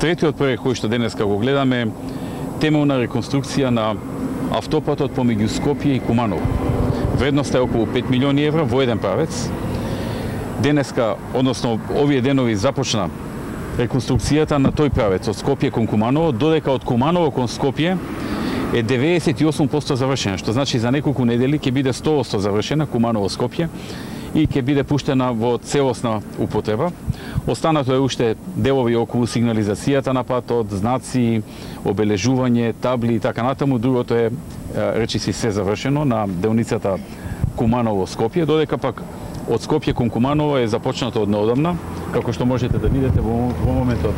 Третиот проект кој што денеска го гледаме, темелна реконструкција на автопатот помеѓу Скопје и Куманово. Вредноста е околу 5 милиони евра во еден правец. Денеска, односно овие денови започна реконструкцијата на тој правец од Скопје кон Куманово, додека од Куманово кон Скопје е 98% завршена, што значи за неколку недели ќе биде 100% завршена Куманово-Скопје и ќе биде пуштена во целосна употреба. Останато е уште делови околу сигнализацијата на патот, знаци, обележување, табли и така натаму. Другото е речиси се завршено на делницата Куманово-Скопје, додека пак од Скопје кон Куманово е започнато од неодамна. Како што можете да видите во моментот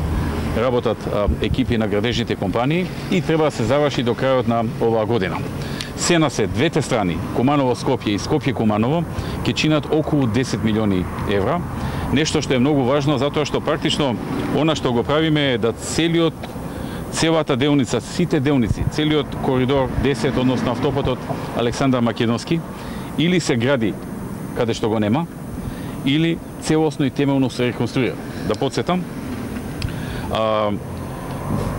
работат екипи на градежните компании и треба да се заврши до крајот на оваа година. Сена се двете страни, Куманово-Скопје и Скопје-Куманово, ќе чинат околу 10 милиони евра. Нешто што е многу важно, затоа што практично она што го правиме е да целата делница, сите делници, целиот коридор 10, односно автопатот Александар Македонски, или се гради каде што го нема, или целосно и темелно се реконструира. Да подсетам,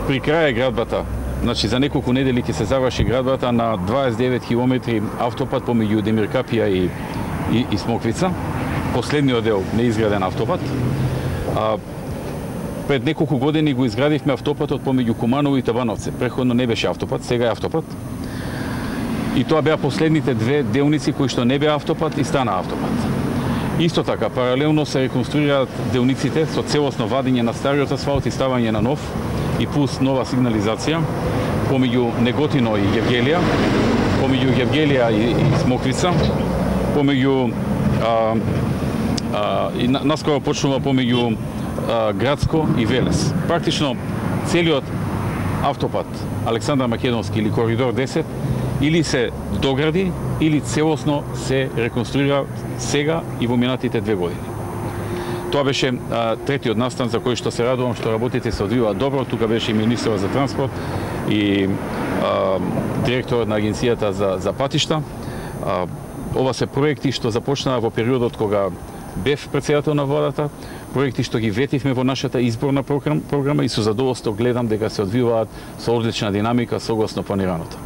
при крај градбата, значи за неколку недели ќе се заврши градбата на 29 километри автопат помеѓу Демиркапија и Смоквица, последниот дел неизграден автопат. Пред неколку години го изградивме автопатот помеѓу Куманово и Табановце. Преходно не беше автопат, сега е автопат. И тоа беа последните две делници кои што не беа автопат и стана автопат. Исто така, паралелно се реконструираат делниците со целосно вадење на стариот асфалт и ставање на нов и плюс нова сигнализација помеѓу Неготино и Гевгелија, помеѓу Гевгелија и Смоквица, помеѓу и наскоро почнува помеѓу Градско и Велес. Практично целиот автопат Александар Македонски или коридор 10 или се догради, или целосно се реконструира сега и во минатите 2 години. Тоа беше третиот настан за кој што се радувам што работите се одвиваат добро. Тука беше и министерот за транспорт и директорот на агенцијата за патишта. Ова се проекти што започнаа во периодот кога бев претседател на владата, проекти што ги ветивме во нашата изборна програма и со задоволство гледам дека се одвиваат со одлична динамика согласно планираното.